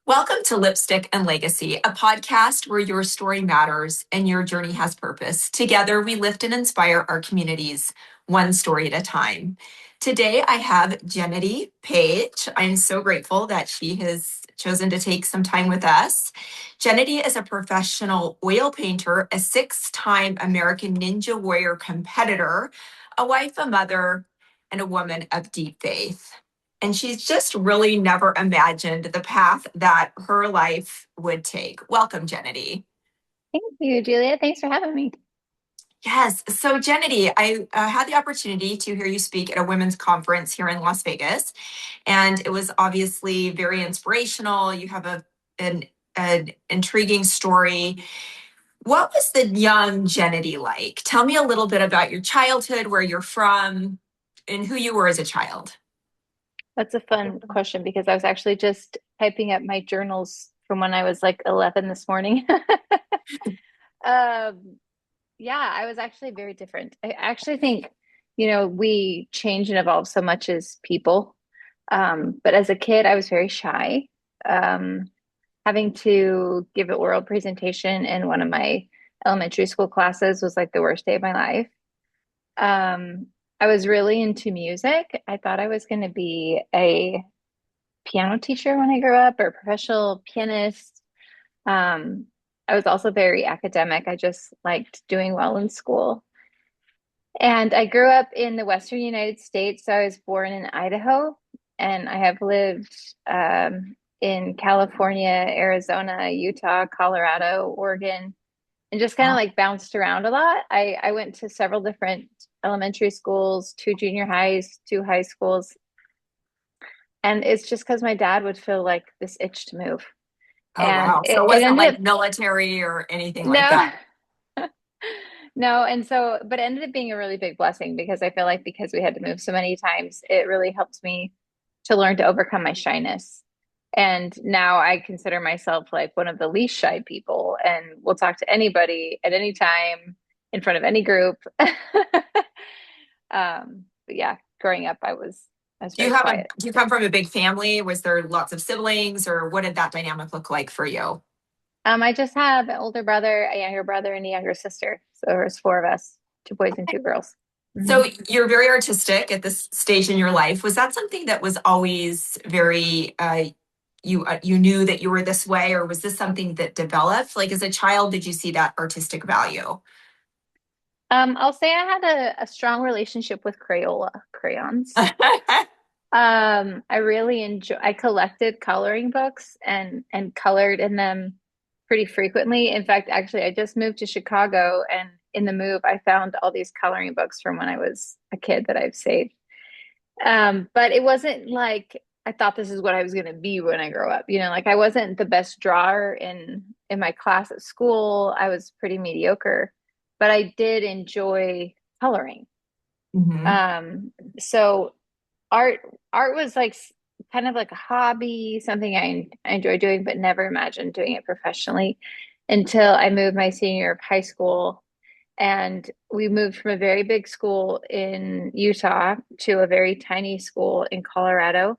Welcome to Lipstick and Legacy, a podcast where your story matters and your journey has purpose. Together, we lift and inspire our communities, one story at a time. Today, I have Jenedy Paige. I'm so grateful that she has chosen to take some time with us. Jenedy is a professional oil painter, a six-time American Ninja Warrior competitor, a wife, a mother, and a woman of deep faith. And she's just really never imagined the path that her life would take. Welcome, Jenedy. Thank you, Julia. Thanks for having me. Yes. So, Jenedy, I had the opportunity to hear you speak at a women's conference here in Las Vegas, and it was obviously very inspirational. You have an intriguing story. What was the young Jenedy like? Tell me a little bit about your childhood, where you're from, and who you were as a child. That's a fun question because I was actually just typing up my journals from when I was like 11 this morning. Um, yeah, I was actually very different. I actually think, we change and evolve so much as people. But as a kid, I was very shy. Um, Having to give an oral presentation in one of my elementary school classes was like the worst day of my life. I was really into music. I thought I was going to be a piano teacher when I grew up or a professional pianist. Um, I was also very academic. I just liked doing well in school. And I grew up in the Western United States. So I was born in Idaho, and I have lived in California, Arizona, Utah, Colorado, Oregon, and just kind of like bounced around a lot. I went to several different elementary schools, two junior highs, two high schools. And it's just because my dad would feel like this itch to move. Oh, And wow. So it, it it wasn't ended like up, military or anything like no, that. no. And so, but it ended up being a really big blessing because I feel like because we had to move so many times, it really helped me to learn to overcome my shyness. And now I consider myself like one of the least shy people and will talk to anybody at any time in front of any group. But yeah, growing up, I was very quiet. Do you come from a big family? Was there lots of siblings, or what did that dynamic look like for you? I just have an older brother, a younger brother, and a younger sister. So there's four of us, two boys and two girls. So Mhm. you're very artistic at this stage in your life. Was that something that was always very you knew that you were this way, or was this something that developed? Like as a child, did you see that artistic value? I'll say I had a strong relationship with Crayola crayons. I really I collected coloring books and colored in them pretty frequently. In fact, actually, I just moved to Chicago, and in the move, I found all these coloring books from when I was a kid that I've saved. But it wasn't like I thought this is what I was going to be when I grow up. Like I wasn't the best drawer in my class at school. I was pretty mediocre, but I did enjoy coloring. Mhm. So art art was like kind of like a hobby, something I enjoy doing, but never imagined doing it professionally until I moved my senior year of high school. And we moved from a very big school in Utah to a very tiny school in Colorado.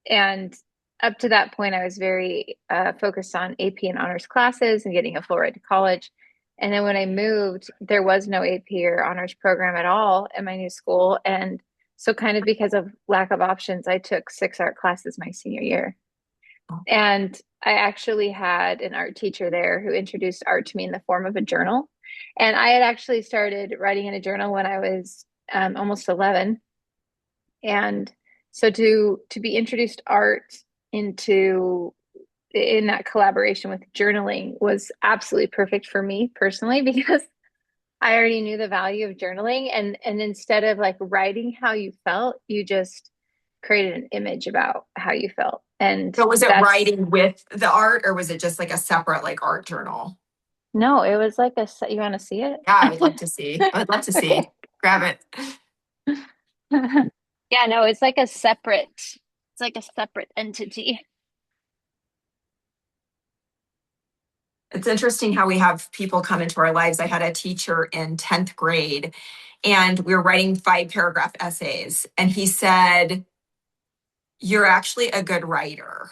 And up to that point, I was very focused on AP and honors classes and getting a full ride to college. And then when I moved, there was no AP or honors program at all at my new school. And so, kind of because of lack of options, I took six art classes my senior year. And I actually had an art teacher there who introduced art to me in the form of a journal. And I had actually started writing in a journal when I was almost 11. And so to be introduced art into in that collaboration with journaling was absolutely perfect for me personally because I already knew the value of journaling, and instead of like writing how you felt, you just created an image about how you felt. And So was it that's writing with the art, or was it just like a separate like art journal? no, it was like you want to see it? Yeah, I would love to see. I would love to see. Okay. Grab it. Yeah, no, it's like a separate entity. It's interesting how we have people come into our lives. I had a teacher in 10th grade, and we were writing 5 paragraph essays. And he said, "You're actually a good writer."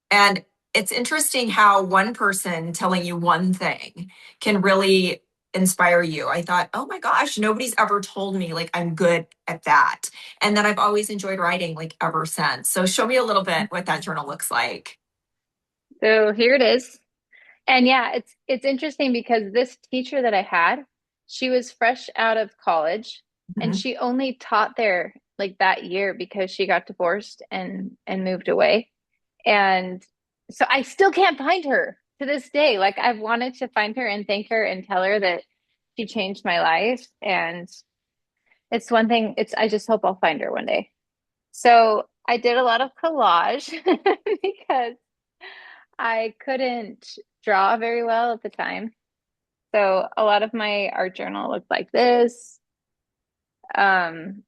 And it's interesting how one person telling you one thing can really inspire you. I thought, oh my gosh, nobody's ever told me like I'm good at that. And then I've always enjoyed writing like ever since. So show me a little bit what that journal looks like. So here it is. And yeah, it's interesting because this teacher that I had, she was fresh out of college and Mhm. she only taught there like that year because she got divorced and moved away. And so I still can't find her to this day. Like I've wanted to find her and thank her and tell her that she changed my life. And it's one thing, it's I just hope I'll find her one day. So I did a lot of collage because I couldn't draw very well at the time. So a lot of my art journal looked like this. Um,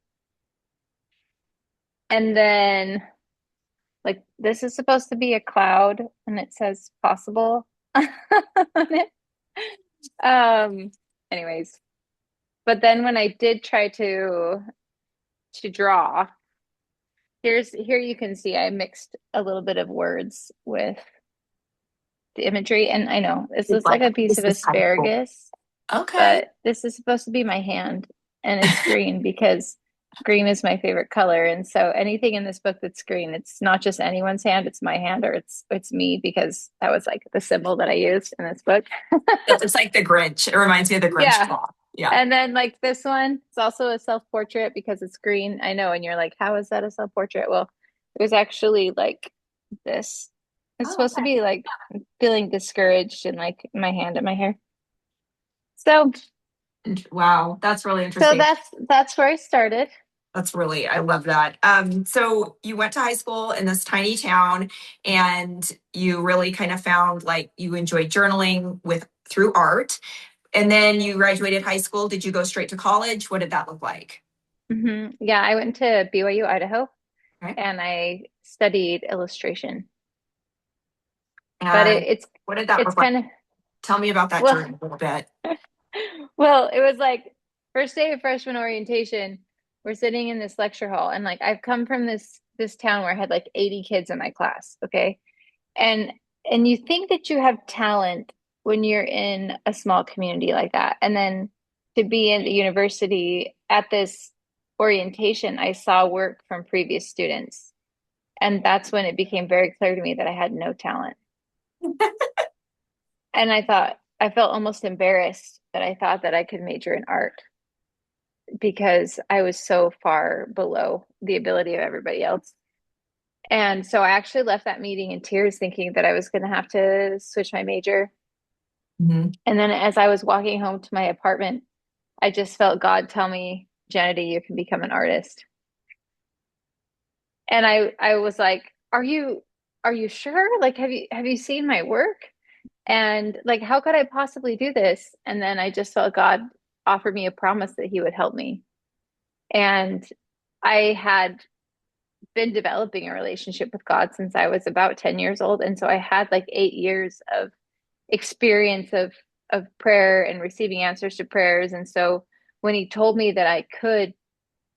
and then like this is supposed to be a cloud and it says possible on it. Um, anyways, but then when I did try to draw, here you can see I mixed a little bit of words with the imagery. And I know this It's looks like like, a piece this of is kind of cool. asparagus, Okay. but this is supposed to be my hand and it's green because green is my favorite color. And so anything in this book that's green, it's not just anyone's hand, it's my hand or it's me because that was like the symbol that I used in this book. It's like the Grinch. It reminds me of the Grinch Yeah. claw. Yeah. And then like this one, it's also a self-portrait because it's green. I know. And you're like, how is that a self-portrait? Well, it was actually like this. It's Oh, supposed to okay. be like feeling discouraged and like my hand in my hair. So Wow, that's really so interesting. that's where I started. That's really, I love that. So you went to high school in this tiny town and you really kind of found like you enjoyed journaling with through art. And then you graduated high school. Did you go straight to college? What did that look like? Yeah, I went to BYU-Idaho Okay. and I studied illustration. But And what did that it's look like? kind of Tell me about that well journey a little bit. well, it was like first day of freshman orientation. We're sitting in this lecture hall, and like I've come from this town where I had like 80 kids in my class, okay? And and you think that you have talent when you're in a small community like that. And then to be in the university at this orientation, I saw work from previous students. And that's when it became very clear to me that I had no talent. And I felt almost embarrassed that I thought that I could major in art because I was so far below the ability of everybody else. And so I actually left that meeting in tears, thinking that I was going to have to switch my major. Mhm. And then as I was walking home to my apartment, I just felt God tell me, Jenedy, you can become an artist. And I was like, are you sure? Like, have you seen my work? And like, how could I possibly do this? And then I just felt God offer me a promise that he would help me. And I had been developing a relationship with God since I was about 10 years old. And so I had like 8 years of experience of prayer and receiving answers to prayers. And so when he told me that I could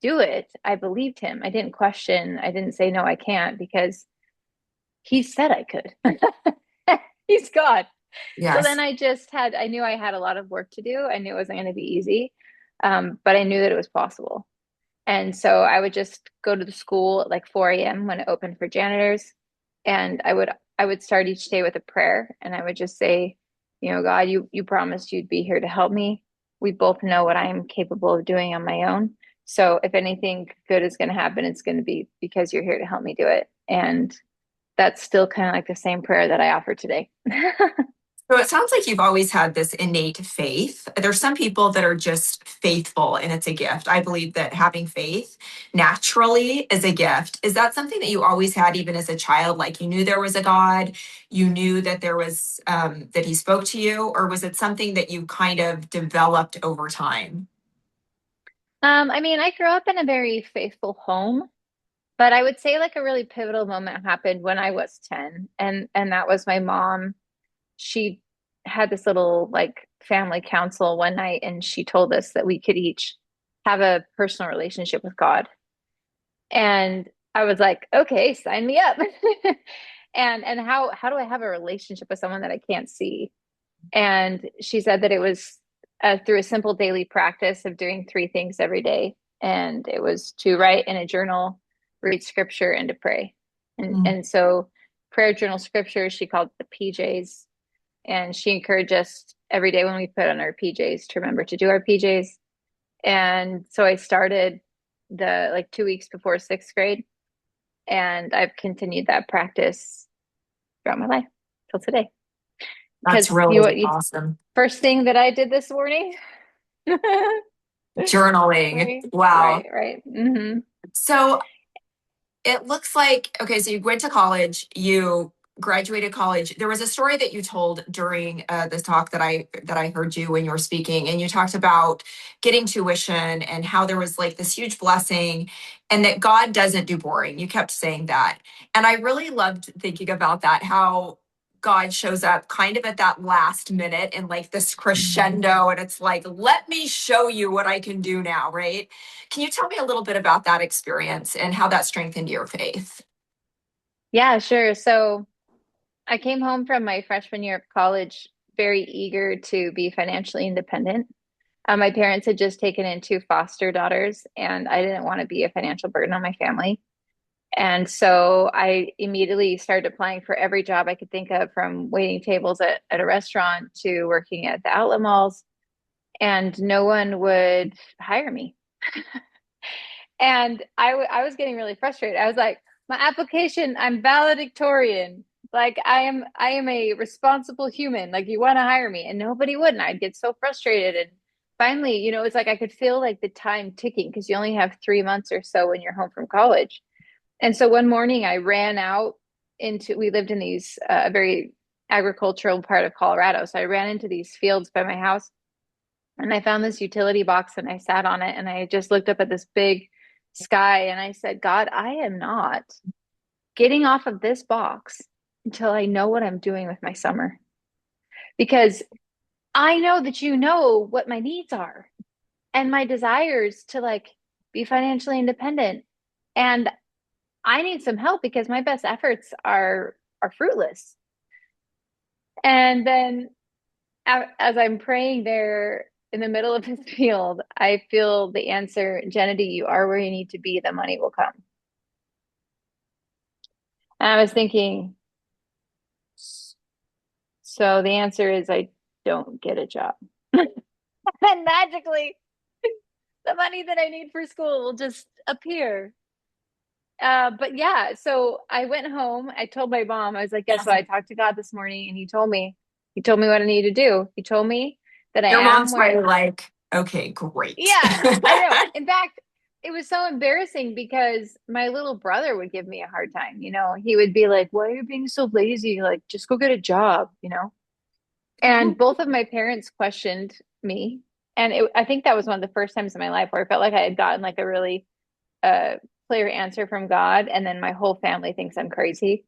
do it, I believed him. I didn't question. I didn't say no, I can't because he said I could. He's God. So then Yes. I knew I had a lot of work to do. I knew it wasn't going to be easy, but I knew that it was possible. And so I would just go to the school at like 4 a.m. when it opened for janitors. And I would start each day with a prayer and I would just say, you know, God, you promised you'd be here to help me. We both know what I am capable of doing on my own. So if anything good is going to happen, it's going to be because you're here to help me do it. And that's still kind of like the same prayer that I offer today. So it sounds like you've always had this innate faith. There's some people that are just faithful and it's a gift. I believe that having faith naturally is a gift. Is that something that you always had even as a child? Like you knew there was a God, you knew that there was that he spoke to you, or was it something that you kind of developed over time? I mean, I grew up in a very faithful home. But I would say like a really pivotal moment happened when I was 10 and that was my mom. She had this little like family council one night and she told us that we could each have a personal relationship with God. And I was like, okay, sign me up. And how do I have a relationship with someone that I can't see? And she said that it was through a simple daily practice of doing three things every day. And it was to write in a journal, read scripture, and to pray. Mm. And so prayer, journal, scripture, she called it the PJs. And she encouraged us every day when we put on our PJs to remember to do our PJs. And so I started the like 2 weeks before sixth grade. And I've continued that practice throughout my life till today. That's Because you really what you awesome. first thing that I did this morning. Journaling. Right, Wow. right. Hmm. So it looks like, okay, so you went to college, you graduated college. There was a story that you told during this talk that I heard you when you were speaking, and you talked about getting tuition and how there was like this huge blessing, and that God doesn't do boring. You kept saying that, and I really loved thinking about that. How God shows up kind of at that last minute and like this crescendo, and it's like, let me show you what I can do now, right? Can you tell me a little bit about that experience and how that strengthened your faith? Yeah, sure. So I came home from my freshman year of college very eager to be financially independent. My parents had just taken in two foster daughters, and I didn't want to be a financial burden on my family. And so I immediately started applying for every job I could think of, from waiting tables at a restaurant to working at the outlet malls, and no one would hire me. And I was getting really frustrated. I was like, my application, I'm valedictorian. Like I am a responsible human. Like you want to hire me, and nobody would. And I'd get so frustrated. And finally, it's like I could feel like the time ticking because you only have 3 months or so when you're home from college. And so one morning I ran out into, we lived in these very agricultural part of Colorado. So I ran into these fields by my house, and I found this utility box and I sat on it and I just looked up at this big sky and I said, God, I am not getting off of this box until I know what I'm doing with my summer. Because I know that you know what my needs are and my desires to like be financially independent. And I need some help because my best efforts are fruitless. And then as I'm praying there in the middle of his field, I feel the answer, Jenedy, you are where you need to be, the money will come. And I was thinking, so the answer is I don't get a job. And magically, the money that I need for school will just appear. But yeah, so I went home. I told my mom, I was like, guess what? I talked to God this morning and he told me what I need to do. He told me that I Your am mom's where, probably like, okay, great. yeah, I know. In fact, it was so embarrassing because my little brother would give me a hard time. He would be like, why are you being so lazy? Like, just go get a job. And both of my parents questioned me. And I think that was one of the first times in my life where I felt like I had gotten like a really uh, clear answer from God. And then my whole family thinks I'm crazy.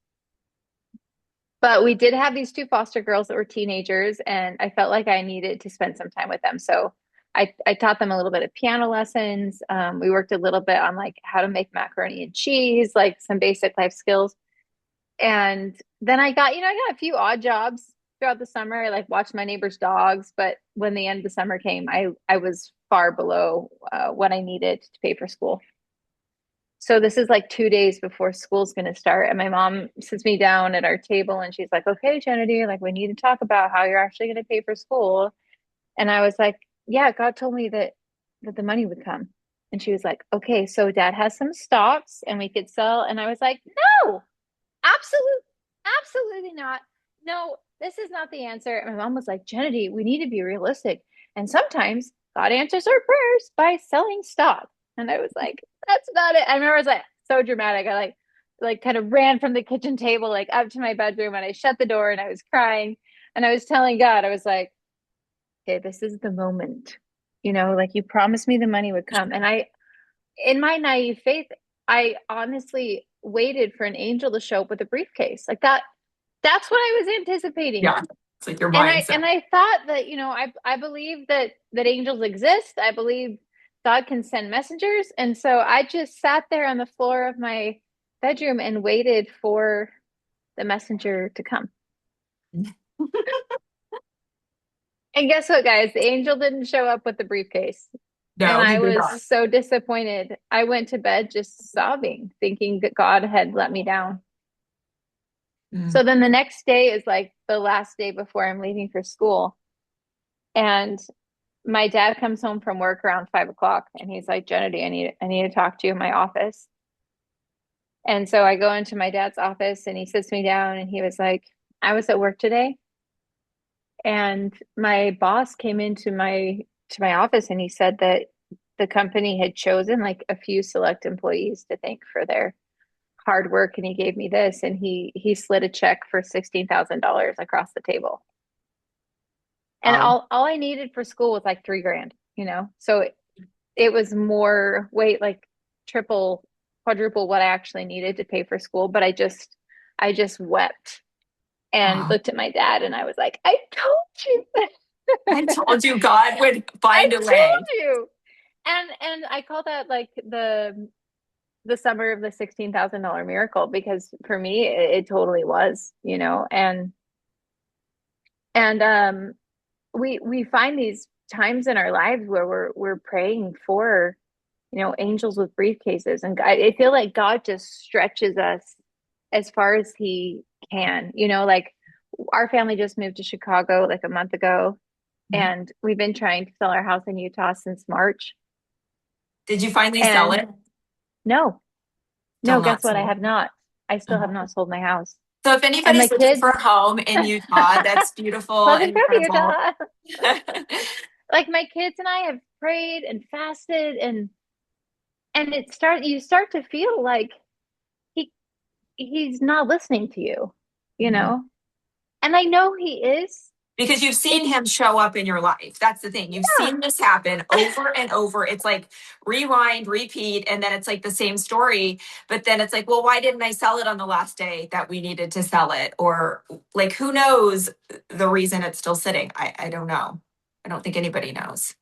But we did have these two foster girls that were teenagers, and I felt like I needed to spend some time with them. So I taught them a little bit of piano lessons. We worked a little bit on like how to make macaroni and cheese, like some basic life skills. And then I got a few odd jobs throughout the summer. I like watched my neighbor's dogs, but when the end of the summer came, I was far below what I needed to pay for school. So this is like 2 days before school's going to start. And my mom sits me down at our table and she's like, okay, Jenedy, like we need to talk about how you're actually going to pay for school. And I was like, yeah, God told me that the money would come. And she was like, okay, so dad has some stocks and we could sell. And I was like, no, absolutely not. No, this is not the answer. And my mom was like, Jenedy, we need to be realistic. And sometimes God answers our prayers by selling stock. And I was like, that's not it. I remember I was like so dramatic. I like kind of ran from the kitchen table like up to my bedroom and I shut the door and I was crying and I was telling God, I was like, okay, this is the moment. Like you promised me the money would come. And in my naive faith, I honestly waited for an angel to show up with a briefcase. Like that's what I was anticipating. Yeah, it's like your And I mindset. and I thought that, I believe that angels exist. I believe God can send messengers. And so I just sat there on the floor of my bedroom and waited for the messenger to come. And guess what, guys? The angel didn't show up with the briefcase. And No, he I did was not. so disappointed. I went to bed just sobbing, thinking that God had let me down. Mm. So then the next day is like the last day before I'm leaving for school. And my dad comes home from work around 5 o'clock and he's like, Jenedy, I need to talk to you in my office. And so I go into my dad's office and he sits me down and he was like, I was at work today and my boss came into my office and he said that the company had chosen like a few select employees to thank for their hard work and he gave me this and he slid a check for $16,000 across the table. And Wow. all I needed for school was like 3 grand, you know? So it was more weight like triple, quadruple what I actually needed to pay for school. But I just wept and Wow. looked at my dad and I was like, I told you. I told you God would I find a told way. you. And I call that like the summer of the $16,000 miracle because for me it totally was, you know, and we find these times in our lives where we're praying for, you know, angels with briefcases and I feel like God just stretches us as far as he can, you know, like our family just moved to Chicago like a month ago Mhm. and we've been trying to sell our house in Utah since March. Did you finally sell And it? no, Still no, guess not what? I sold. have not. I still have Mhm. not sold my house. So if And my anybody's looking for kids, a home in Utah, that's beautiful looking and for incredible. Utah. Like my kids and I have prayed and fasted and you start to feel like he he's not listening to you, you Mhm. know? And I know he is. Because you've seen It's him show up in your life. That's the thing. You've yeah. seen this happen over and over. It's like rewind, repeat, and then it's like the same story. But then it's like, well, why didn't I sell it on the last day that we needed to sell it? Or like, who knows the reason it's still sitting? I don't know. I don't think anybody knows.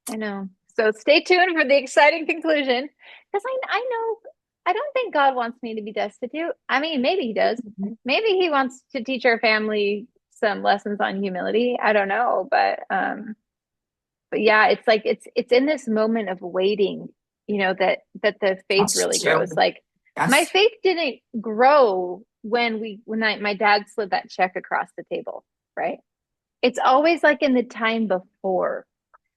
I know. So stay tuned for the exciting conclusion. Because I know I don't think God wants me to be destitute. I mean, maybe he does. Maybe he wants to teach our family some lessons on humility. I don't know, but yeah, it's like it's in this moment of waiting, you know, that the faith That's really true. grows. Like my Yes. faith didn't grow when my dad slid that check across the table, right? It's always like in the time before.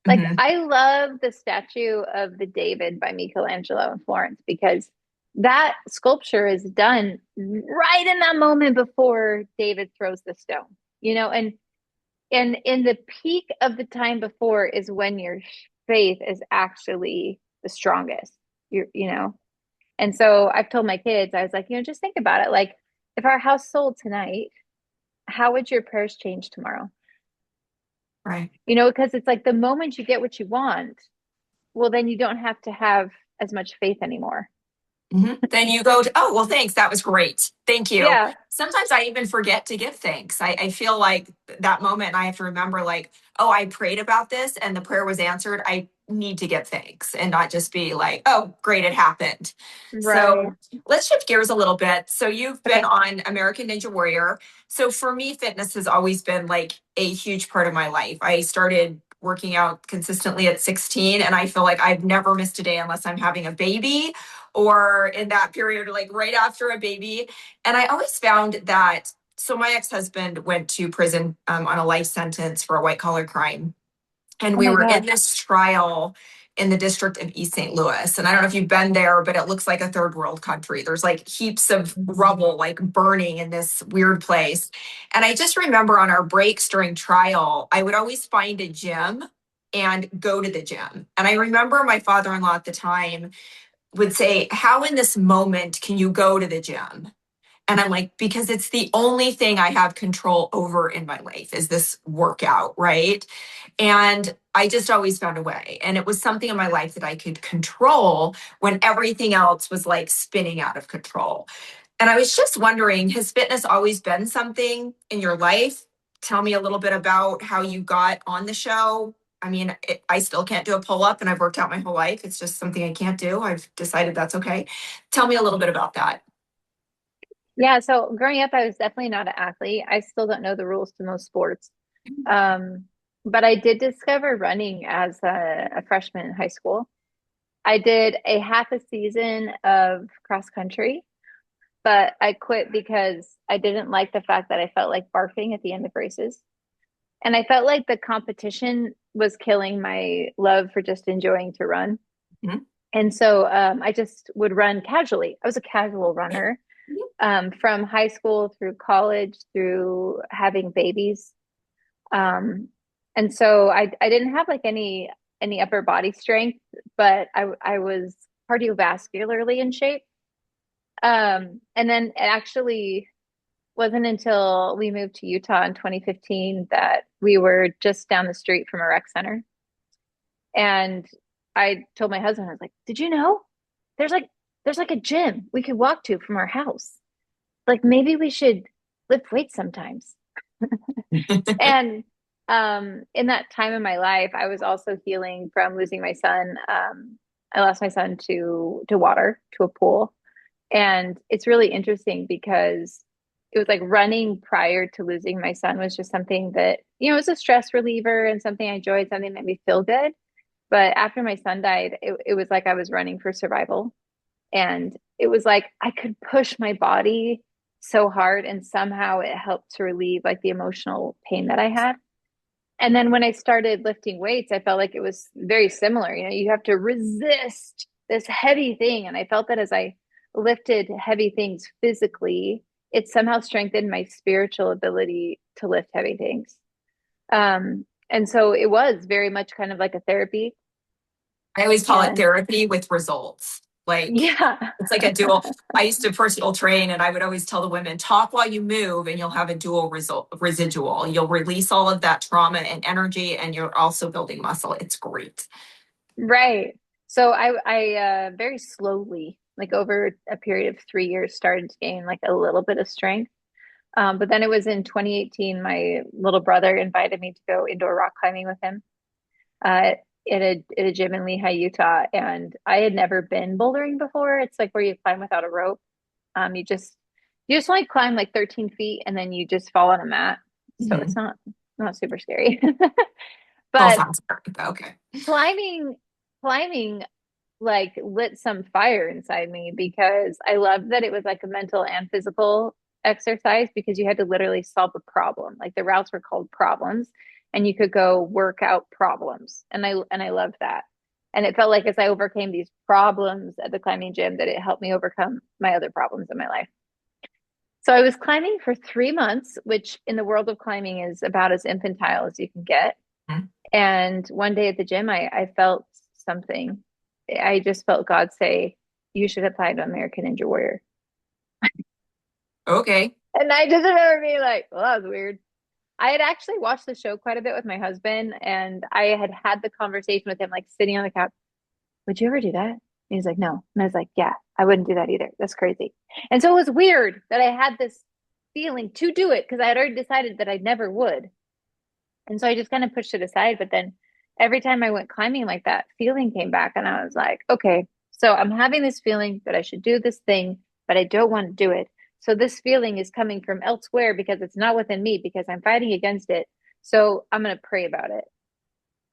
Like Mhm. I love the statue of the David by Michelangelo in Florence because that sculpture is done right in that moment before David throws the stone. You know, and in the peak of the time before is when your faith is actually the strongest. You know. And so I've told my kids, I was like, you know, just think about it. Like if our house sold tonight, how would your prayers change tomorrow? Right. You know, because it's like the moment you get what you want, well, then you don't have to have as much faith anymore. Then you go to, oh, well, thanks. That was great. Thank you. Yeah, Sometimes I even forget to give thanks. I feel like that moment I have to remember, like, oh, I prayed about this and the prayer was answered. I need to give thanks and not just be like, oh, great, it happened. right. So let's shift gears a little bit. So you've been Okay. on American Ninja Warrior. So for me, fitness has always been like a huge part of my life. I started working out consistently at 16, and I feel like I've never missed a day unless I'm having a baby or in that period, like right after a baby. And I always found that. So my ex-husband went to prison on a life sentence for a white collar crime, and Oh we my were in gosh. this trial in the district of East St. Louis. And I don't know if you've been there, but it looks like a third world country. There's like heaps of rubble, like burning in this weird place. And I just remember on our breaks during trial, I would always find a gym and go to the gym. And I remember my father-in-law at the time would say, how in this moment can you go to the gym? And I'm like, because it's the only thing I have control over in my life is this workout, right? And I just always found a way. And it was something in my life that I could control when everything else was like spinning out of control. And I was just wondering, has fitness always been something in your life? Tell me a little bit about how you got on the show. I mean, I still can't do a pull up and I've worked out my whole life. It's just something I can't do. I've decided that's okay. Tell me a little bit about that. Yeah, so growing up, I was definitely not an athlete. I still don't know the rules to most sports. Um, but I did discover running as a freshman in high school. I did a half a season of cross country, but I quit because I didn't like the fact that I felt like barfing at the end of races. And I felt like the competition was killing my love for just enjoying to run. Mhm. And so I just would run casually. I was a casual runner from high school through college through having babies. Um, and so I didn't have like any upper body strength, but I was cardiovascularly in shape. And then it actually wasn't until we moved to Utah in 2015 that we were just down the street from a rec center. And I told my husband, I was like, "Did you know there's like there's like a gym we could walk to from our house? Like maybe we should lift weights sometimes." And in that time in my life, I was also healing from losing my son. I lost my son to water, to a pool. And it's really interesting because it was like running prior to losing my son was just something that, it was a stress reliever and something I enjoyed, something that made me feel good. But after my son died, it was like I was running for survival. And it was like I could push my body so hard and somehow it helped to relieve like the emotional pain that I had. And then when I started lifting weights, I felt like it was very similar. You have to resist this heavy thing. And I felt that as I lifted heavy things physically, it somehow strengthened my spiritual ability to lift heavy things. And so it was very much kind of like a therapy. I always call it And therapy with results. Like yeah, it's like a dual. I used to personal train and I would always tell the women, talk while you move and you'll have a dual result residual. You'll release all of that trauma and energy and you're also building muscle. It's great. right. So I very slowly, like over a period of 3 years, started to gain like a little bit of strength. But then it was in 2018, my little brother invited me to go indoor rock climbing with him uh, at a gym in Lehi, Utah. And I had never been bouldering before. It's like where you climb without a rope. You just only climb like 13 feet and then you just fall on a mat. So it's Mm-hmm. not super scary. Still But sounds perfect. Okay. climbing, climbing like lit some fire inside me because I loved that it was like a mental and physical exercise because you had to literally solve a problem. Like the routes were called problems and you could go work out problems. And I loved that. And it felt like as I overcame these problems at the climbing gym that it helped me overcome my other problems in my life. So I was climbing for 3 months, which in the world of climbing is about as infantile as you can get. Mhm. And one day at the gym, I felt something. I just felt God say, "You should apply to American Ninja Warrior." Okay. And I just remember being like, well, that was weird. I had actually watched the show quite a bit with my husband, and I had had the conversation with him, like sitting on the couch. "Would you ever do that?" And he's like, "No." And I was like, "Yeah, I wouldn't do that either. That's crazy." And so it was weird that I had this feeling to do it because I had already decided that I never would. And so I just kind of pushed it aside. But then every time I went climbing like that, feeling came back. And I was like, okay, so I'm having this feeling that I should do this thing, but I don't want to do it. So this feeling is coming from elsewhere because it's not within me because I'm fighting against it. So I'm going to pray about it.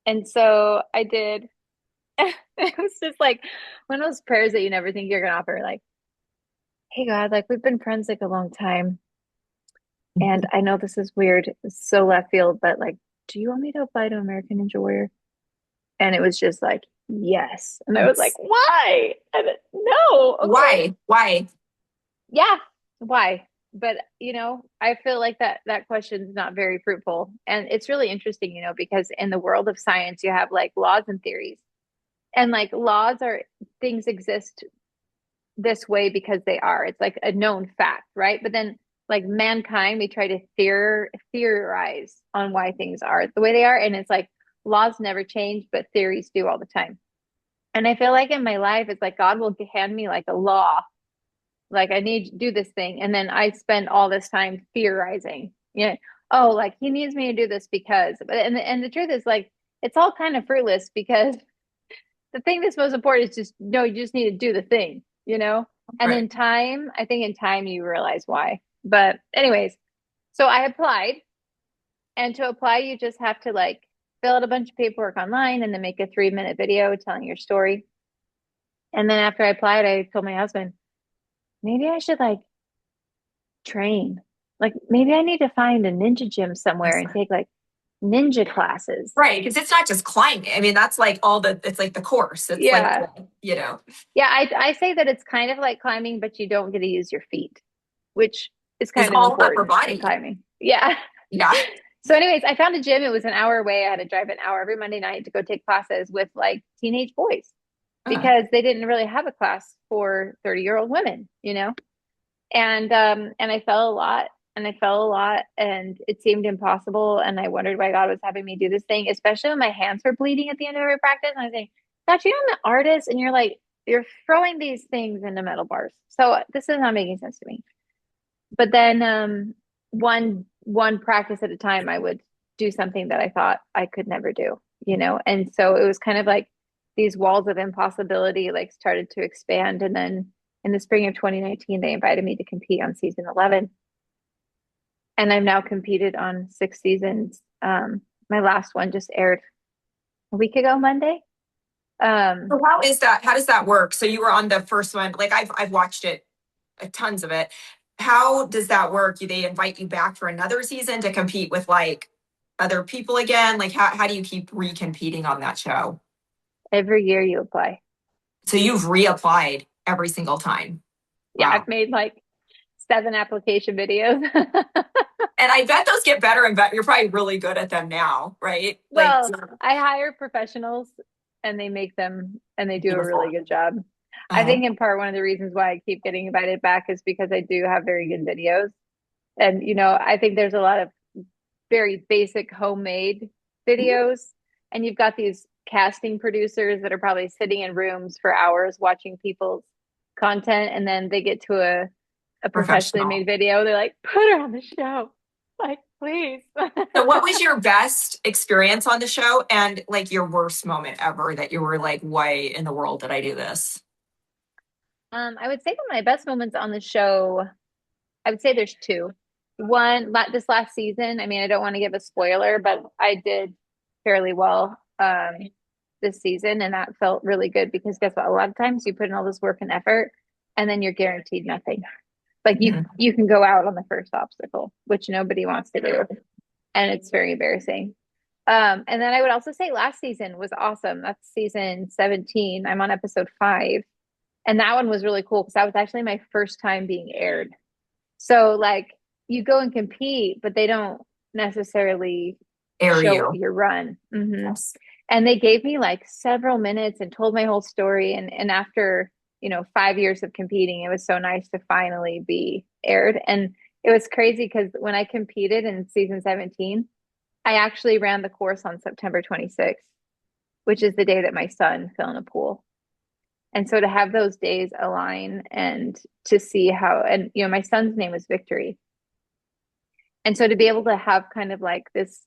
And so I did. It was just like one of those prayers that you never think you're going to offer. Like, "Hey, God, like we've been friends like a long time. And I know this is weird. It's so left field, but like, do you want me to apply to American Ninja Warrior?" And it was just like, yes. And I was like, why? And no, okay. Why? Why? Yeah, why? But I feel like that question is not very fruitful. And it's really interesting, because in the world of science, you have like laws and theories. And like laws are things exist this way because they are. It's like a known fact, right? But then like mankind, we try to theorize on why things are the way they are. And it's like laws never change, but theories do all the time. And I feel like in my life, it's like God will hand me like a law, like I need to do this thing. And then I spend all this time theorizing. Oh, like he needs me to do this because, but and the truth is like it's all kind of fruitless because the thing that's most important is just no, you just need to do the thing. And Right. in time, I think in time you realize why. But anyways, so I applied, and to apply, you just have to like fill out a bunch of paperwork online and then make a 3-minute video telling your story. And then after I applied, I told my husband, maybe I should like train. Like maybe I need to find a ninja gym somewhere and take like ninja classes. Right, because it's not just climbing. I mean, that's like it's like the course. It's like, Yeah. you know, Yeah, I say that it's kind of like climbing, but you don't get to use your feet, which is is kind of all upper important in body. climbing. Yeah. Yeah. So, anyways, I found a gym. It was an hour away. I had to drive an hour every Monday night to go take classes with like teenage boys Uh, because they didn't really have a class for 30-year-old women, and I fell a lot and I fell a lot and it seemed impossible. And I wondered why God was having me do this thing, especially when my hands were bleeding at the end of every practice. And I was saying, God, I'm an artist and you're throwing these things into metal bars. So this is not making sense to me. But then one practice at a time, I would do something that I thought I could never do. And so it was kind of like these walls of impossibility like started to expand. And then in the spring of 2019, they invited me to compete on season 11. And I've now competed on 6 seasons. My last one just aired a week ago, Monday. Um, so how is that? How does that work? So you were on the first one. Like I've watched it, tons of it. How does that work? Do they invite you back for another season to compete with like other people again? Like how do you keep recompeting on that show? every year you apply. So you've reapplied every single time. Yeah, Wow. I've made like 7 application videos. And I bet those get better and better. You're probably really good at them now, right? Like Well, I hire professionals and they make them and they do a really beautiful. good job. I Uh-huh. think in part one of the reasons why I keep getting invited back is because I do have very good videos. And I think there's a lot of very basic homemade videos. And you've got these casting producers that are probably sitting in rooms for hours watching people's content and then they get to a professionally Professional. made video. They're like, put her on the show. Like, please. So what was your best experience on the show and like your worst moment ever that you were like, why in the world did I do this? I would say that my best moments on the show, I would say there's two. One, this last season, I mean, I don't want to give a spoiler, but I did fairly well this season, and that felt really good because guess what? A lot of times you put in all this work and effort, and then you're guaranteed nothing. Like Mhm. you can go out on the first obstacle, which nobody wants to do, and it's very embarrassing. And then I would also say last season was awesome. That's season 17. I'm on episode 5. And that one was really cool because that was actually my first time being aired. So like you go and compete, but they don't necessarily Air show you. your run. Yes. And they gave me like several minutes and told my whole story. And after 5 years of competing, it was so nice to finally be aired. And it was crazy because when I competed in season 17, I actually ran the course on September 26th, which is the day that my son fell in a pool. And so to have those days align and to see how, and my son's name was Victory. And so to be able to have kind of like this,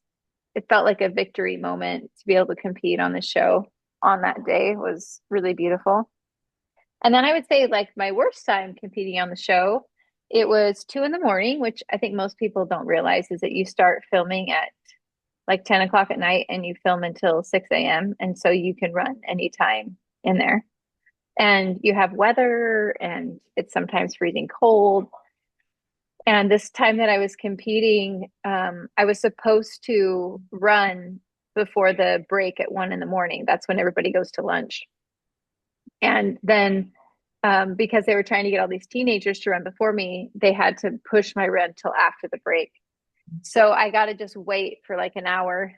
it felt like a victory moment to be able to compete on the show on that day was really beautiful. And then I would say like my worst time competing on the show, it was 2 in the morning, which I think most people don't realize is that you start filming at like 10 o'clock at night and you film until 6 a.m. And so you can run anytime in there. And you have weather and it's sometimes freezing cold. And this time that I was competing, I was supposed to run before the break at 1 in the morning. That's when everybody goes to lunch. And then because they were trying to get all these teenagers to run before me, they had to push my run till after the break. So I got to just wait for like an hour.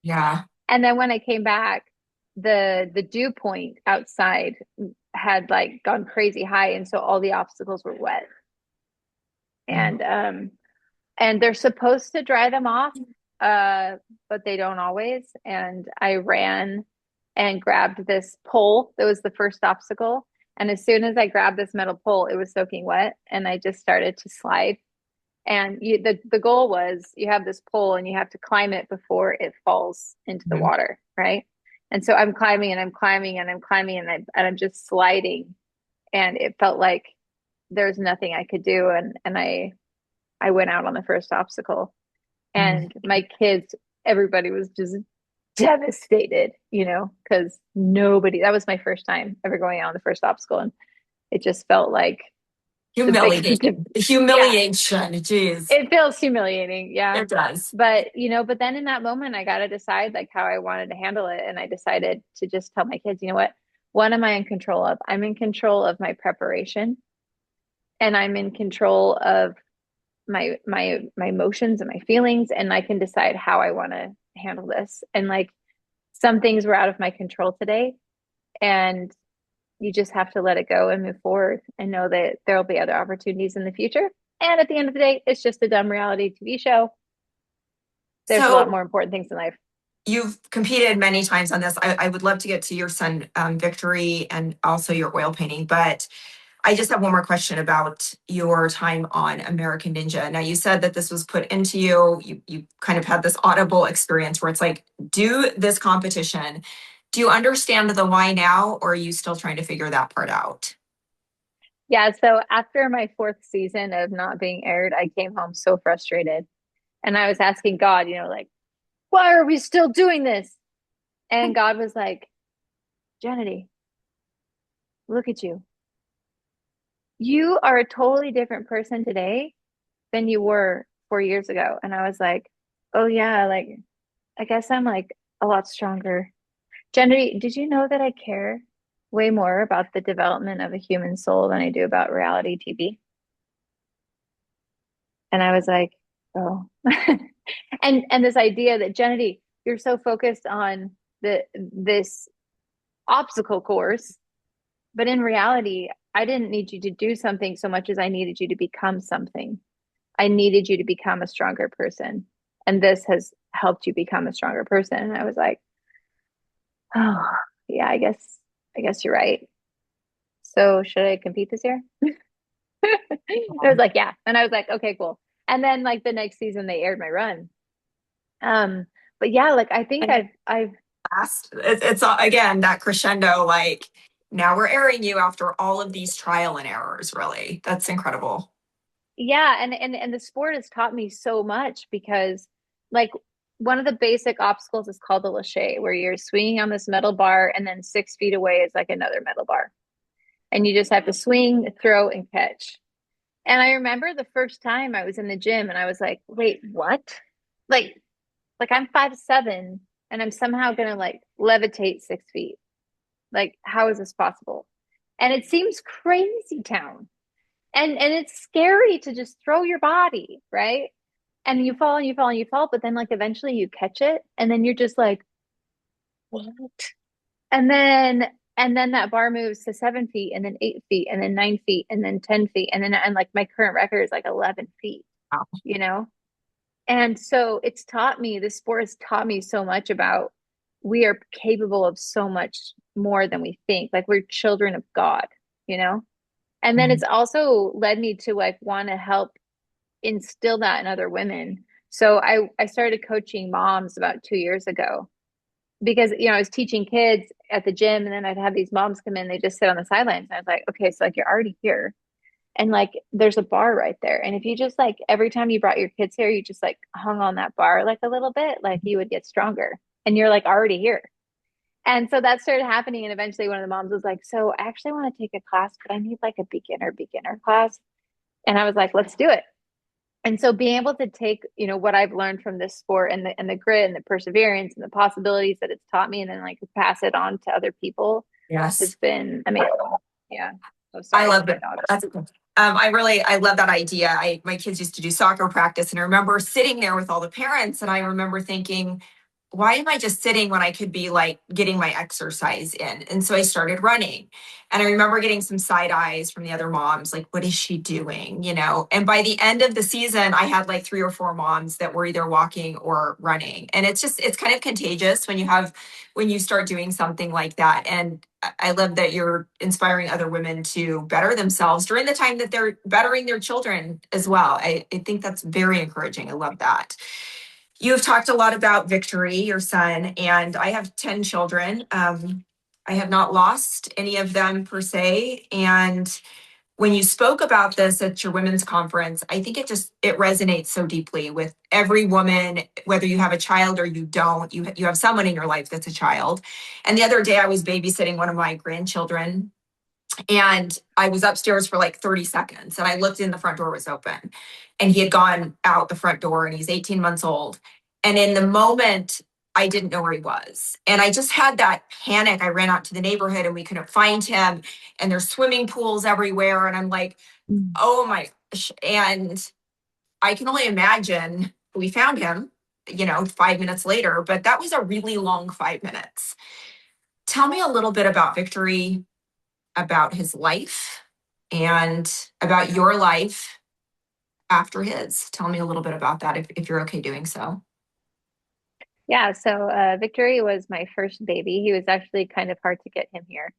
Yeah. And then when I came back, the dew point outside had like gone crazy high, and so all the obstacles were wet. Mm. And they're supposed to dry them off, but they don't always. And I ran and grabbed this pole that was the first obstacle. And as soon as I grabbed this metal pole, it was soaking wet, and I just started to slide. And the goal was you have this pole and you have to climb it before it falls into the Mhm. water, right? And so I'm climbing and I'm climbing and I'm climbing and I'm just sliding. and it felt like there's nothing I could do. And I went out on the first obstacle, Mm. and my kids, everybody was just devastated, because nobody, that was my first time ever going out on the first obstacle. And it just felt like the big, Humiliating. yeah, Humiliation. Jeez. it feels humiliating. Yeah. It does. But then in that moment, I got to decide like how I wanted to handle it. And I decided to just tell my kids, you know what am I in control of? I'm in control of my preparation, and I'm in control of my emotions and my feelings, and I can decide how I want to handle this. And like some things were out of my control today, and you just have to let it go and move forward and know that there'll be other opportunities in the future. And at the end of the day, it's just a dumb reality TV show. There's a lot So more important things in life. you've competed many times on this. I would love to get to your son, Victory, and also your oil painting, but I just have one more question about your time on American Ninja. Now, you said that this was put into you. You kind of had this audible experience where it's like, do this competition. Do you understand the why now, or are you still trying to figure that part out? Yeah, so after my fourth season of not being aired, I came home so frustrated. And I was asking God, like, why are we still doing this? And God was like, Jenedy, look at you. You are a totally different person today than you were 4 years ago. And I was like, oh, yeah, like, I guess I'm like a lot stronger. Jenny, did you know that I care way more about the development of a human soul than I do about reality TV? And I was like, oh. And this idea that Jenny, you're so focused on this obstacle course, but in reality, I didn't need you to do something so much as I needed you to become something. I needed you to become a stronger person. And this has helped you become a stronger person. And I was like, oh, yeah, I guess you're right. So should I compete this year? I was like, yeah. And I was like, okay, cool. And then like the next season they aired my run. Um, but yeah, like I think And I've fast. It's again that crescendo. Like now we're airing you after all of these trial and errors. Really, that's incredible. yeah, and the sport has taught me so much because like one of the basic obstacles is called the lache, where you're swinging on this metal bar and then 6 feet away is like another metal bar. And you just have to swing, throw, and catch. And I remember the first time I was in the gym and I was like, wait, what? Like, like I'm 5'7" and I'm somehow gonna like levitate 6 feet. Like, how is this possible? And it seems crazy town. And it's scary to just throw your body, right? And you fall and you fall and you fall, but then like eventually you catch it, and then you're just like, what? And then that bar moves to 7 feet, and then 8 feet, and then 9 feet, and then 10 feet, and like my current record is like 11 feet, Wow. you know? And so this sport has taught me so much about we are capable of so much more than we think. Like we're children of God, you know? And then Mhm. it's also led me to like want to help instill that in other women. So I started coaching moms about 2 years ago because I was teaching kids at the gym, and then I'd have these moms come in, they just sit on the sidelines. And I was like, okay, so like you're already here, and like there's a bar right there. And if you just like every time you brought your kids here, you just like hung on that bar like a little bit, like you would get stronger. And you're like already here. And so that started happening. And eventually one of the moms was like, so I actually want to take a class, but I need like a beginner class. And I was like, let's do it. And so being able to take, what I've learned from this sport and the grit and the perseverance and the possibilities that it's taught me, and then like pass it on to other people has Yes. been amazing. Yeah. Oh, I sorry, love my that. dog. I love that idea. My kids used to do soccer practice, and I remember sitting there with all the parents, and I remember thinking, why am I just sitting when I could be like getting my exercise in? And so I started running, and I remember getting some side eyes from the other moms, like, what is she doing? And by the end of the season, I had like 3 or 4 moms that were either walking or running, and it's kind of contagious when you start doing something like that. And I love that you're inspiring other women to better themselves during the time that they're bettering their children as well. I think that's very encouraging. I love that. You've talked a lot about Victory, your son, and I have 10 children. I have not lost any of them per se. And when you spoke about this at your women's conference, I think it resonates so deeply with every woman, whether you have a child or you don't. You have someone in your life that's a child. And the other day, I was babysitting one of my grandchildren, and I was upstairs for like 30 seconds, and I looked in, the front door was open, and he had gone out the front door, and he's 18 months old. And in the moment, I didn't know where he was. And I just had that panic. I ran out to the neighborhood and we couldn't find him. And there's swimming pools everywhere. And I'm like, Mm. oh my gosh. And I can only imagine we found him, 5 minutes later, but that was a really long 5 minutes. Tell me a little bit about Victory, about his life, and about your life after his. Tell me a little bit about that if you're okay doing so. Yeah, so Victory was my first baby. He was actually kind of hard to get him here.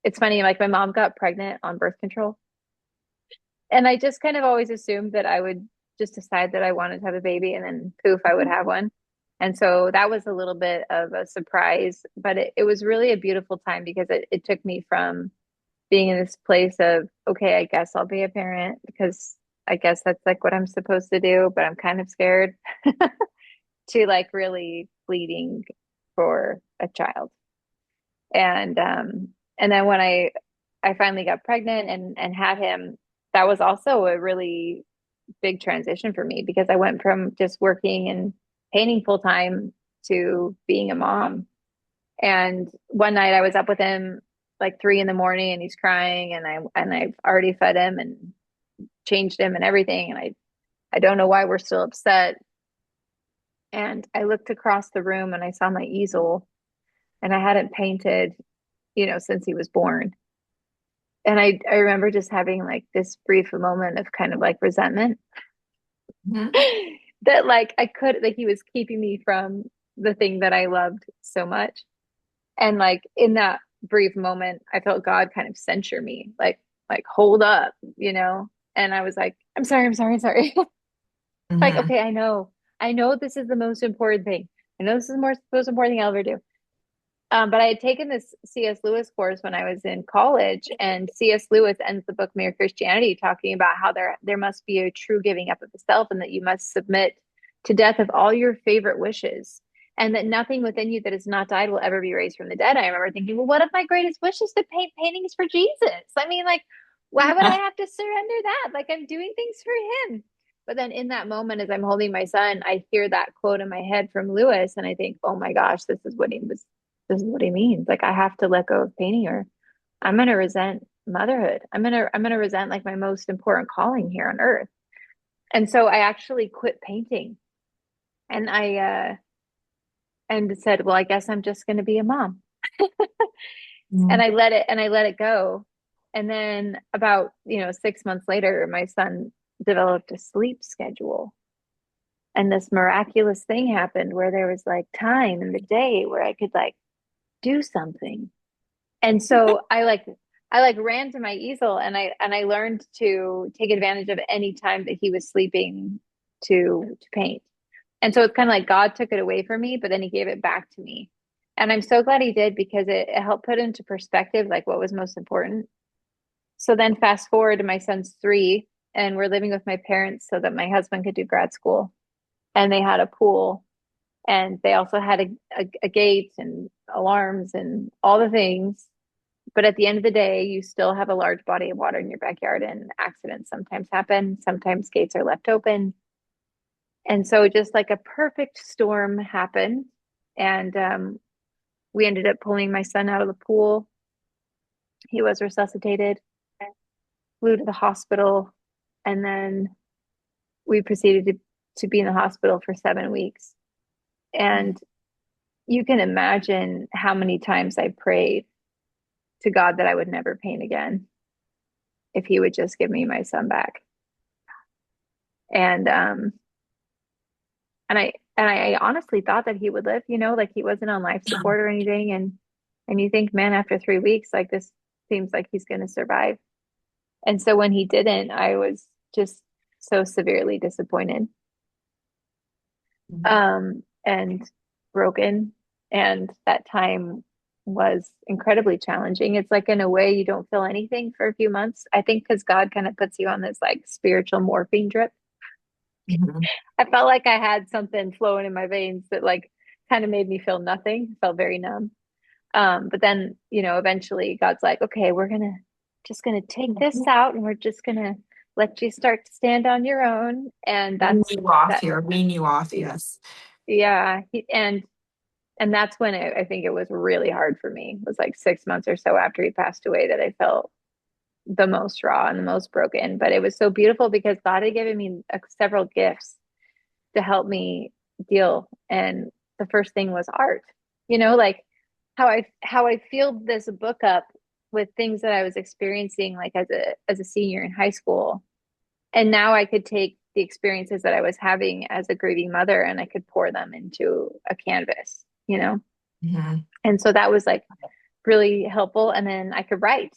It's funny, like my mom got pregnant on birth control, and I just kind of always assumed that I would just decide that I wanted to have a baby and then poof, I would have one. And so that was a little bit of a surprise, but it was really a beautiful time because it took me from being in this place of, okay, I guess I'll be a parent because I guess that's like what I'm supposed to do, but I'm kind of scared to like really pleading for a child. And then when I finally got pregnant and had him, that was also a really big transition for me because I went from just working and painting full time to being a mom. And one night I was up with him like 3 in the morning and he's crying and I've already fed him and changed him and everything. And I don't know why we're still upset. And I looked across the room and I saw my easel and I hadn't painted, since he was born. And I remember just having like this brief moment of kind of like resentment Mhm. that like I could like he was keeping me from the thing that I loved so much. And like in that brief moment, I felt God kind of censure me, like hold up, And I was like, I'm sorry, I'm sorry, I'm sorry. Like, Mhm. okay, I know this is the most important thing. I know this is the most important thing I'll ever do. But I had taken this C.S. Lewis course when I was in college, and C.S. Lewis ends the book Mere Christianity talking about how there must be a true giving up of the self, and that you must submit to death of all your favorite wishes, and that nothing within you that is not died will ever be raised from the dead. I remember thinking, well, what if my greatest wish is to paint paintings for Jesus? I mean, like, why would I have to surrender that? Like, I'm doing things for him. But then in that moment, as I'm holding my son, I hear that quote in my head from Lewis, and I think, oh my gosh, this is what he means. Like I have to let go of painting or I'm gonna resent motherhood. I'm gonna resent like my most important calling here on earth. And so I actually quit painting and I and said, well, I guess I'm just gonna be a mom. And Mhm. I let it go. And then about, 6 months later, my son developed a sleep schedule. And this miraculous thing happened where there was like time in the day where I could like do something. And so I like ran to my easel and I learned to take advantage of any time that he was sleeping to paint. And so it's kind of like God took it away from me, but then he gave it back to me. And I'm so glad he did because it helped put into perspective like what was most important. So then fast forward to my son's 3 and we're living with my parents so that my husband could do grad school. And they had a pool and they also had a gate and alarms and all the things. But at the end of the day, you still have a large body of water in your backyard, and accidents sometimes happen. Sometimes gates are left open. And so, just like a perfect storm happened, and we ended up pulling my son out of the pool. He was resuscitated, flew to the hospital, and then we proceeded to be in the hospital for 7 weeks. And you can imagine how many times I prayed to God that I would never pain again if he would just give me my son back. And and I honestly thought that he would live, like he wasn't on life support or anything. And you think, man, after 3 weeks, like this seems like he's going to survive. And so when he didn't, I was just so severely disappointed, and broken. And that time was incredibly challenging. It's like, in a way, you don't feel anything for a few months. I think because God kind of puts you on this like spiritual morphine drip. Mhm. I felt like I had something flowing in my veins that like kind of made me feel nothing, felt very numb. But then, eventually God's like, okay, we're gonna just gonna take this out and we're just gonna let you start to stand on your own. And Wean that's you off that, here. Wean you off. Yes. yeah. And that's when I think it was really hard for me. It was like 6 months or so after he passed away that I felt the most raw and the most broken. But it was so beautiful because God had given me several gifts to help me deal. And the first thing was art. Like how I filled this book up with things that I was experiencing like as a senior in high school. And now I could take the experiences that I was having as a grieving mother and I could pour them into a canvas. Mhm. And so that was like really helpful. And then I could write.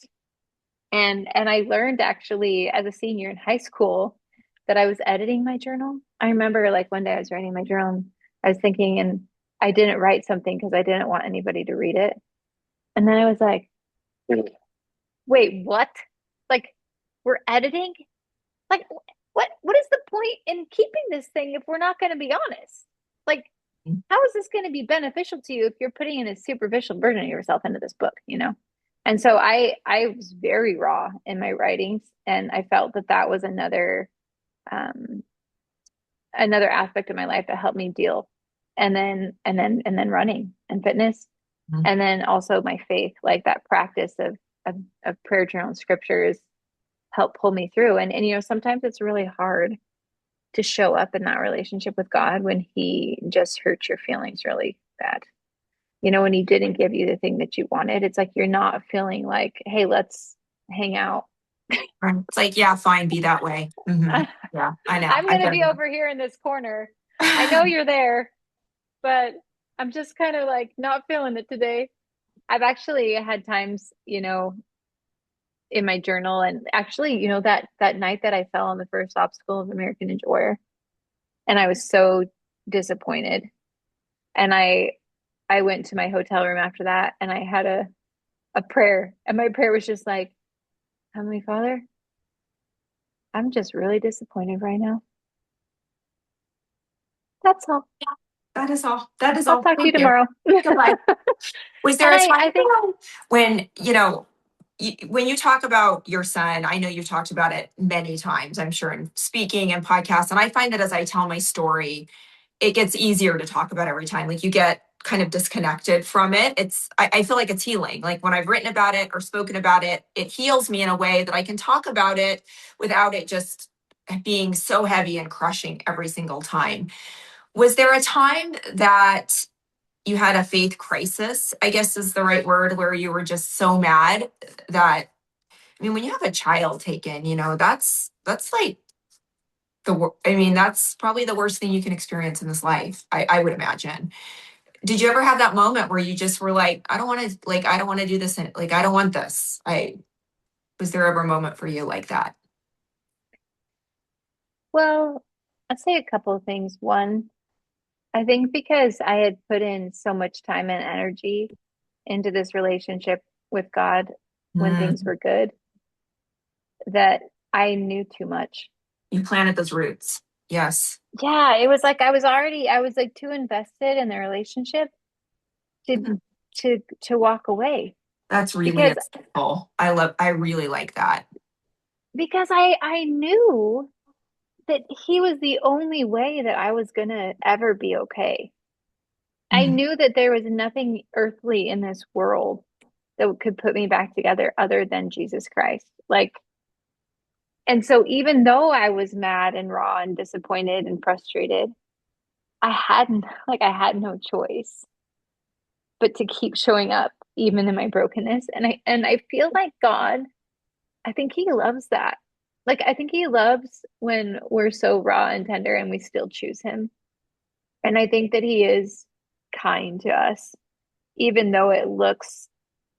And I learned actually as a senior in high school that I was editing my journal. I remember like one day I was writing my journal and I was thinking, and I didn't write something because I didn't want anybody to read it. And then I was like, wait, what? Like, we're editing? Like, what is the point in keeping this thing if we're not going to be honest? Like, how is this going to be beneficial to you if you're putting in a superficial version of yourself into this book? And so I was very raw in my writings, and I felt that that was um another aspect of my life that helped me deal. And then running and fitness, Mhm. and then also my faith, like that practice of prayer journal and scriptures help pull me through. And sometimes it's really hard to show up in that relationship with God when he just hurts your feelings really bad. When he didn't give you the thing that you wanted, it's like you're not feeling like, hey, let's hang out. Right. It's like, yeah, fine, be that way. Yeah, I know. I'm I going to get be over here in this corner. I know that. you're there, but I'm just kind of like not feeling it today. I've actually had times, in my journal, and actually, that night that I fell on the first obstacle of American Ninja Warrior, and I was so disappointed. And I went to my hotel room after that, and I had a prayer, and my prayer was just like, Heavenly Father, I'm just really disappointed right now. That's all. That is all. That is I'll all. talk to you Thank you. tomorrow. And Goodbye. Was there a time I think, though, when, when you talk about your son, I know you've talked about it many times, I'm sure, in speaking and podcasts. And I find that as I tell my story, it gets easier to talk about every time. Like you get kind of disconnected from it. I feel like it's healing. Like when I've written about it or spoken about it, it heals me in a way that I can talk about it without it just being so heavy and crushing every single time. Was there a time that you had a faith crisis, I guess is the right word, where you were just so mad that, I mean, when you have a child taken, that's like I mean, that's probably the worst thing you can experience in this life, I would imagine. Did you ever have that moment where you just were like, I don't want to do this, like, I don't want this? Was there ever a moment for you like that? well, I'd say a couple of things. One, I think because I had put in so much time and energy into this relationship with God when things Mm, were good, that I knew too much. you planted those roots. Yes. Yeah, it was like I was like too invested in the relationship to Mhm. to walk away That's really because insightful. I really like that. I knew that he was the only way that I was gonna ever be okay. I Mhm. knew that there was nothing earthly in this world that could put me back together other than Jesus Christ. Like, and so even though I was mad and raw and disappointed and frustrated, I had no choice but to keep showing up even in my brokenness. And I feel like God, I think he loves that. Like I think he loves when we're so raw and tender and we still choose him. And I think that he is kind to us, even though it looks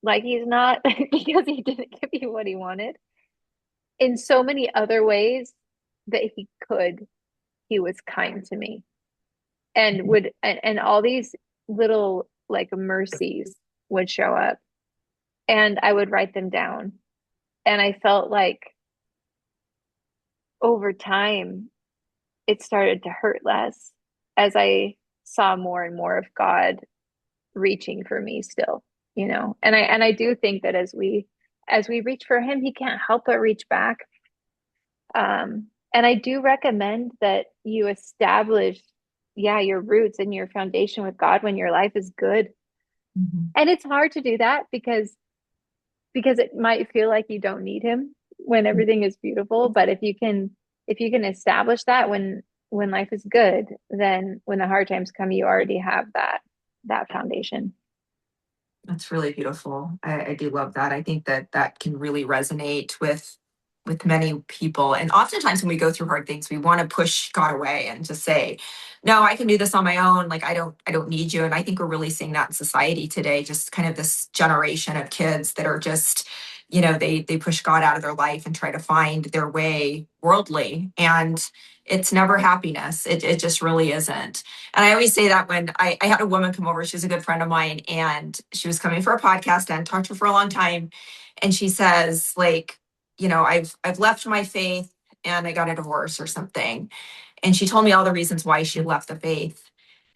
like he's not because he didn't give you what he wanted. In so many other ways that he could, he was kind to me and all these little like mercies. would show up and I would write them down. And I felt like over time, it started to hurt less as I saw more and more of God reaching for me still, you know. And I do think that as we reach for him, he can't help but reach back. And I do recommend that you establish, yeah, your roots and your foundation with God when your life is good. Mhm. And it's hard to do that because it might feel like you don't need him when everything is beautiful. But if you can establish that when life is good, then when the hard times come, you already have that foundation. That's really beautiful. I do love that. I think that that can really resonate with many people. And oftentimes when we go through hard things, we want to push God away and just say, "No, I can do this on my own. Like I don't need you." And I think we're really seeing that in society today. Just kind of this generation of kids that are just, they push God out of their life and try to find their way worldly. And it's never happiness. It just really isn't. And I always say that when I had a woman come over, she was a good friend of mine, and she was coming for a podcast and talked to her for a long time. And she says, like, I've left my faith and I got a divorce or something. And she told me all the reasons why she left the faith.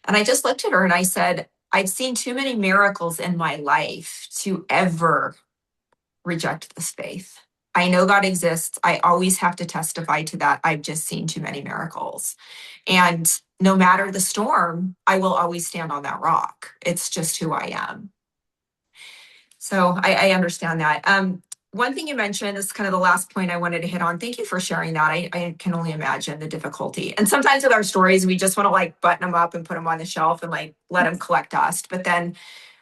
And I just looked at her and I said, I've seen too many miracles in my life to ever reject this faith. I know God exists. I always have to testify to that. I've just seen too many miracles. And no matter the storm, I will always stand on that rock. It's just who I am. So I understand that. One thing you mentioned is kind of the last point I wanted to hit on. Thank you for sharing that. I can only imagine the difficulty. And sometimes with our stories, we just want to like button them up and put them on the shelf and like let them collect dust. But then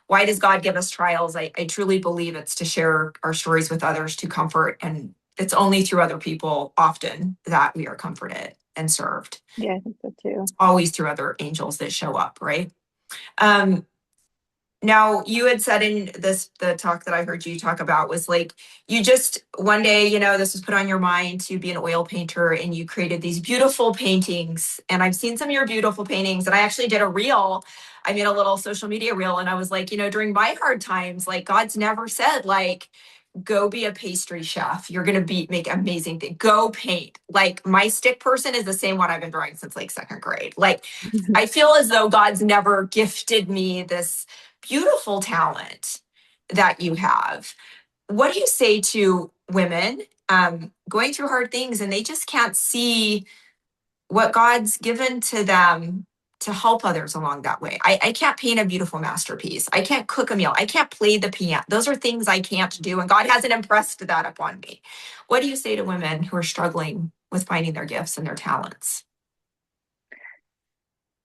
why does God give us trials? I truly believe it's to share our stories with others to comfort. And it's only through other people often that we are comforted and served. Yeah, I think so too. It's always through other angels that show up, right? Um, Now, you had said in the talk that I heard you talk about was like, you just one day, this was put on your mind to be an oil painter and you created these beautiful paintings. And I've seen some of your beautiful paintings. And I actually did a reel. I made a little social media reel. And I was like, during my hard times, like God's never said, like, go be a pastry chef. You're going to make amazing things. Go paint. Like my stick person is the same one I've been drawing since like second grade. Like I feel as though God's never gifted me this beautiful talent that you have. What do you say to women going through hard things and they just can't see what God's given to them to help others along that way? I can't paint a beautiful masterpiece. I can't cook a meal. I can't play the piano. Those are things I can't do. And God hasn't impressed that upon me. What do you say to women who are struggling with finding their gifts and their talents?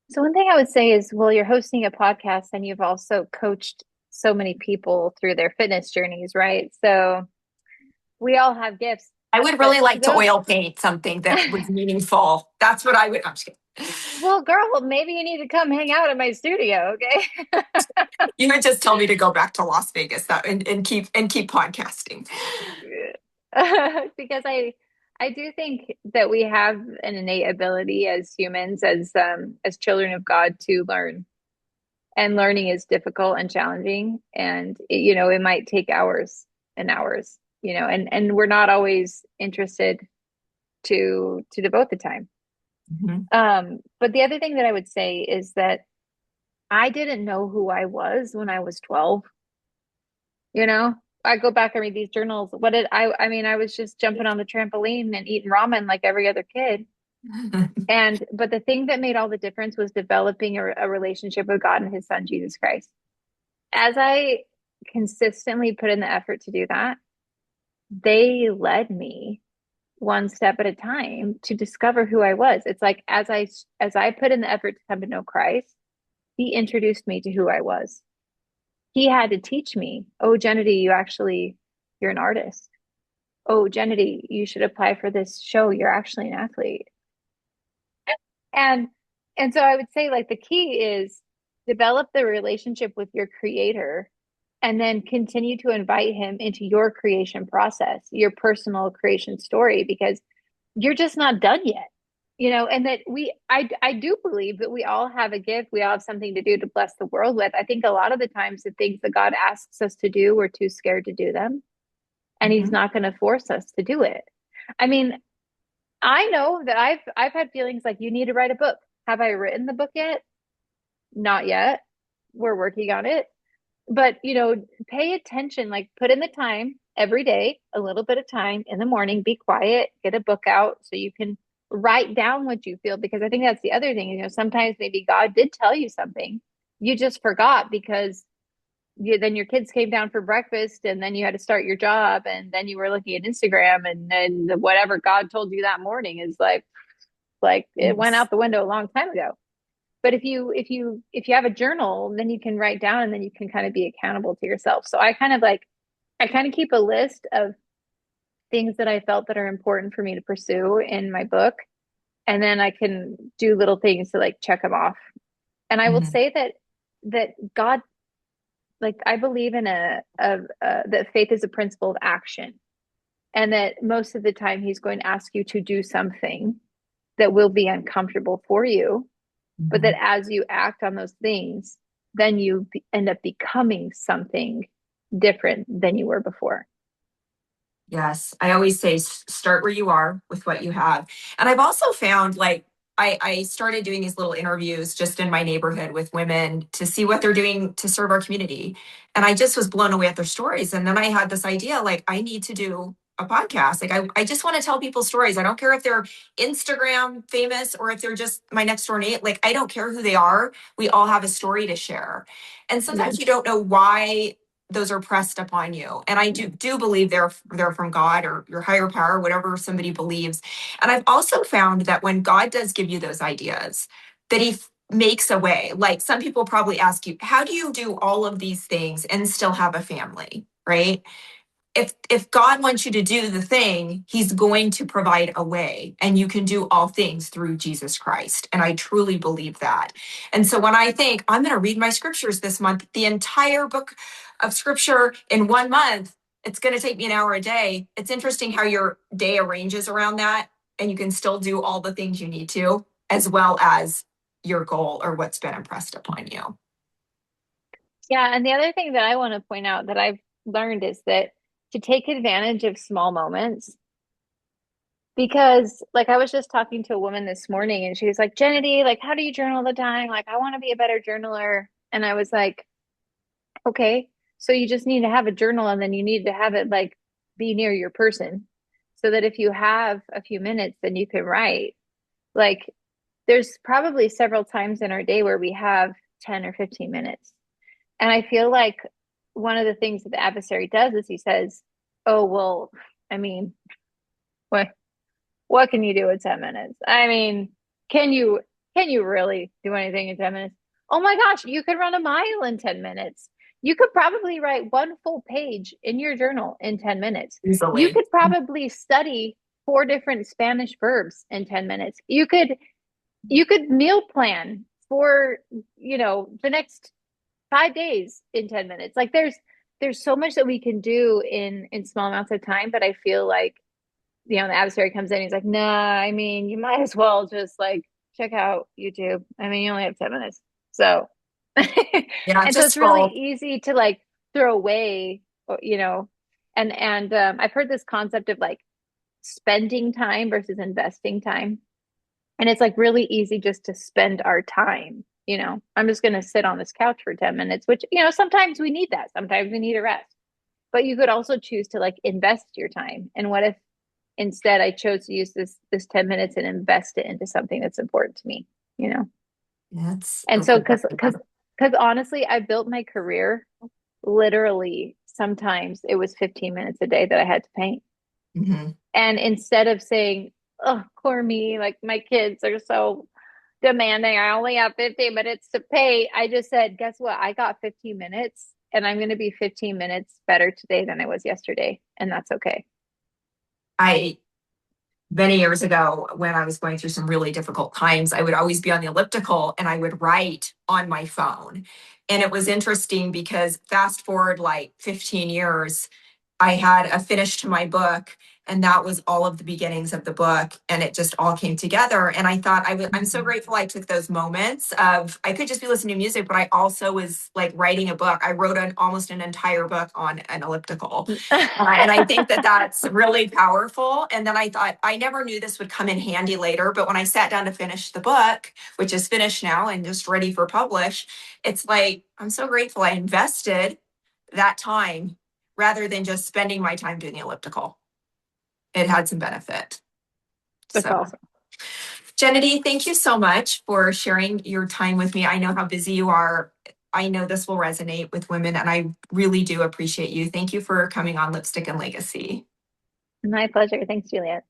So one thing I would say is, well, you're hosting a podcast and you've also coached so many people through their fitness journeys, right? So we all have gifts, I would but really to like to those, oil paint something that was meaningful. That's what I would. I'm just kidding. well, girl, maybe you need to come hang out at my studio, okay? You would just tell me to go back to Las Vegas and keep podcasting. Because I do think that we have an innate ability as humans, as children of God, to learn. And learning is difficult and challenging, and it might take hours and hours, and we're not always interested to devote the time. Mhm. But the other thing that I would say is that I didn't know who I was when I was 12. You know, I go back and read these journals. What did I mean, I was just jumping on the trampoline and eating ramen like every other kid. But the thing that made all the difference was developing a relationship with God and his son, Jesus Christ. As I consistently put in the effort to do that, they led me one step at a time to discover who I was. It's like as I put in the effort to come to know Christ, he introduced me to who I was. He had to teach me, oh, Jenedy, you're an artist. Oh, Jenedy, you should apply for this show. You're actually an athlete. And and so I would say like the key is develop the relationship with your creator and then continue to invite him into your creation process, your personal creation story, because you're just not done yet. and that I do believe that we all have a gift. We all have something to do to bless the world with. I think a lot of the times the things that God asks us to do, we're too scared to do them. And he's Mhm. not going to force us to do it. I mean, I know that I've had feelings like you need to write a book. Have I written the book yet? Not yet. We're working on it. But, pay attention, like put in the time every day, a little bit of time in the morning, be quiet, get a book out so you can write down what you feel. Because I think that's the other thing, sometimes maybe God did tell you something. You just forgot because then your kids came down for breakfast and then you had to start your job and then you were looking at Instagram and then whatever God told you that morning is like it went Yes. out the window a long time ago. But if you have a journal, then you can write down and then you can kind of be accountable to yourself. So I kind of keep a list of things that I felt that are important for me to pursue in my book. And then I can do little things to like check them off. And I will Mhm. say that God, like I believe in that faith is a principle of action, and that most of the time he's going to ask you to do something that will be uncomfortable for you, but that Mhm. as you act on those things, then you end up becoming something different than you were before. Yes, I always say start where you are with what you have. And I've also found like I started doing these little interviews just in my neighborhood with women to see what they're doing to serve our community. And I just was blown away at their stories. And then I had this idea like, I need to do a podcast. Like, I just want to tell people stories. I don't care if they're Instagram famous or if they're just my next door neighbor. Like, I don't care who they are. We all have a story to share. And Yeah. sometimes you don't know why those are pressed upon you. And I do believe they're from God or your higher power, whatever somebody believes. And I've also found that when God does give you those ideas, that he makes a way. Like some people probably ask you, how do you do all of these things and still have a family? Right? If God wants you to do the thing, he's going to provide a way, and you can do all things through Jesus Christ. And I truly believe that. And so when I think I'm going to read my scriptures this month, the entire book of scripture in 1 month, it's going to take me an hour a day. It's interesting how your day arranges around that, and you can still do all the things you need to, as well as your goal or what's been impressed upon you. Yeah. And the other thing that I want to point out that I've learned is that to take advantage of small moments, because like I was just talking to a woman this morning and she was like, Jenedy, like, how do you journal all the time? Like, I want to be a better journaler. And I was like, okay, so you just need to have a journal and then you need to have it like be near your person so that if you have a few minutes, then you can write. Like, there's probably several times in our day where we have 10 or 15 minutes. And I feel like one of the things that the adversary does is he says, oh, well, I mean, what what can you do in 10 minutes? I mean, can you can you really do anything in 10 minutes? Oh my gosh, you could run a mile in 10 minutes. You could probably write one full page in your journal in 10 minutes. You Easily. could probably study four different Spanish verbs in 10 minutes. You could meal plan for, the next 5 days in 10 minutes. Like there's so much that we can do in small amounts of time, but I feel like the adversary comes in, he's like, nah, I mean, you might as well just like check out YouTube. I mean, you only have 10 minutes. So, Yeah, and so just it's really scroll. easy to like throw away, and I've heard this concept of like spending time versus investing time. And it's like really easy just to spend our time. I'm just going to sit on this couch for 10 minutes, which, sometimes we need that. Sometimes we need a rest. But you could also choose to like invest your time. And what if instead I chose to use this 10 minutes and invest it into something that's important to me, you know? That's And so okay. because honestly, I built my career literally sometimes it was 15 minutes a day that I had to paint. Mhm. And instead of saying, oh, poor me, like my kids are so demanding, I only have 15 minutes to paint, I just said, guess what? I got 15 minutes and I'm going to be 15 minutes better today than I was yesterday. And that's okay. I many years ago when I was going through some really difficult times, I would always be on the elliptical and I would write on my phone. And it was interesting because fast forward like 15 years, I had a finish to my book And that was all of the beginnings of the book. And it just all came together. And I thought I'm so grateful I took those moments of, I could just be listening to music, but I also was like writing a book. I wrote almost an entire book on an elliptical. And I think that that's really powerful. And then I thought, I never knew this would come in handy later. But when I sat down to finish the book, which is finished now and just ready for publish, it's like, I'm so grateful I invested that time rather than just spending my time doing the elliptical. It had some benefit. That's So, awesome. Jenedy, thank you so much for sharing your time with me. I know how busy you are. I know this will resonate with women, and I really do appreciate you. Thank you for coming on Lipstick and Legacy. My pleasure. Thanks, Juliet.